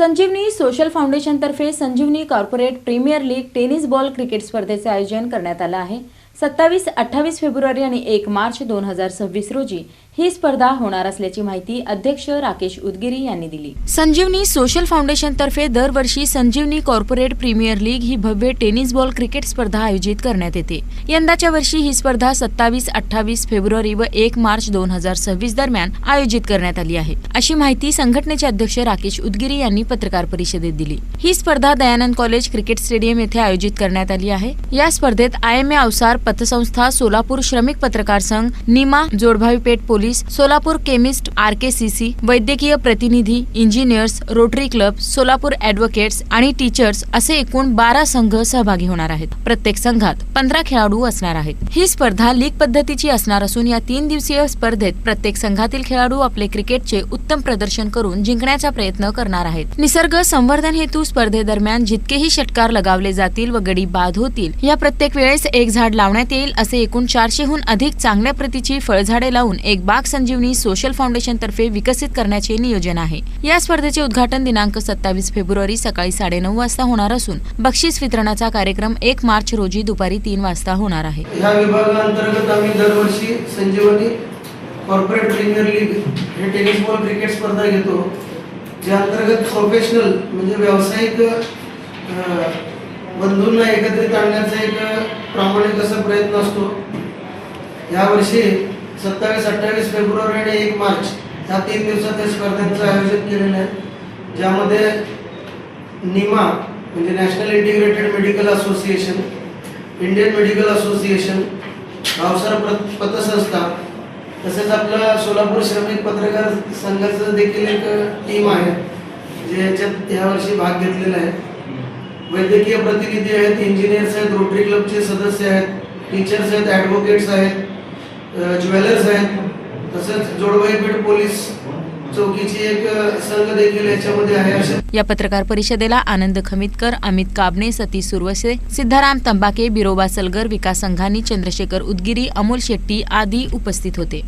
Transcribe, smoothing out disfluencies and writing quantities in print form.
संजीवनी social फाउंडेशनतर्फे Sanjivani corporate premier league tennis ball cricket स्पर्धेचे आयोजन करण्यात आले आहे। 27-28 फेब्रुवारी आणि 1 मार्च 2026 रोजी ही स्पर्धा होणार असल्याची माहिती अध्यक्ष राकेश उदगिरी यांनी दिली। संजीवनी सोशल फाउंडेशनतर्फे दरवर्षी संजीवनी कॉर्पोरेट प्रीमियर लीग ही भव्य टेनिस बॉल क्रिकेट स्पर्धा आयोजित करण्यात येते। यंदाच्या वर्षी ही स्पर्धा 27-28 फेब्रुवारी व 1 मार्च 2026 दरम्यान आयोजित करण्यात आली आहे, अशी माहिती संघटनेचे अध्यक्ष राकेश उदगिरी यांनी पत्रकार परिषदेत दिली। ही स्पर्धा दयानंद कॉलेज क्रिकेट स्टेडियम येथे आयोजित करण्यात आली आहे। या स्पर्धेत IMA अवसार पतसंस्था, सोलापूर श्रमिक पत्रकार संघ, निमा जोडभावी पेठ पोलीस, सोलापूर केमिस्ट, RKCC, वैद्यकीय प्रतिनिधी, engineers, rotary club, Solapur advocates आणि टीचर्स असे एकूण 12 संघ सहभागी होणार आहेत। प्रत्येक संघात 15 खेळाडू असणार आहेत। ही स्पर्धा लीग पद्धतीची असणार असून या 3 दिवसीय स्पर्धेत प्रत्येक संघातील खेळाडू आपले क्रिकेटचे उत्तम प्रदर्शन करून जिंकण्याचा प्रयत्न करणार आहेत। निसर्ग संवर्धन हेतू स्पर्धेदरम्यान जितकेही षटकार लगावले जातील व गडी बाद होतील, या प्रत्येक वेळेस एक झाड लावण्यात येईल। असे एकूण 400हून अधिक चांगल्या प्रतीची फळझाडे लावून एक बाग संजीवनी सोशल फाउंडेशन तर्फे विकसित करण्याचे नियोजन आहे। या स्पर्धेचे उद्घाटन दिनांक 27 फेब्रुवारी सकाळी 9:30 वाजता होणार असून बक्षीस वितरणाचा कार्यक्रम 1 मार्च रोजी दुपारी 3 वाजता होणार आहे। या विभागांतर्गत आम्ही दरवर्षी संजीवनी कॉर्पोरेट प्रीमियर लीग हे टेनिस बॉल क्रिकेट स्पर्धा घेतो, ज्या अंतर्गत प्रोफेशनल म्हणजे व्यावसायिक बंधूंना एकत्रित आणण्याचा एक प्रामाणिक असा प्रयत्न असतो। यावर्षी 27-28 फेब्रुवारी आणि 1 मार्च या 3 दिवसात या स्पर्धेचं आयोजन केलेलं आहे, ज्यामध्ये निमा म्हणजे national integrated medical association, Indian medical association, Avasar पतसंस्था तसेच आपला सोलापूर श्रमिक पत्रकार संघाचं देखील एक टीम आहे, जे याच्यात यावर्षी भाग घेतलेला आहे। वैद्यकीय प्रतिनिधी आहेत, इंजिनियर्स आहेत, रोटरी क्लबचे सदस्य आहेत, टीचर्स आहेत, ॲडव्होकेट्स आहेत, ज्वेलर्स आहेत, तसेच जोडभावी पेठ पोलीस चौकीची एक संघ देखील याच्यामध्ये आहे। या पत्रकार परिषदेला आनंद खमितकर, अमित काबणे, सतीश सुरवसे, सिद्धाराम तंबाके, बिरोबा सलगर, विकास संघानी, चंद्रशेखर उदगिरी, अमोल शेट्टी आदी उपस्थित होते।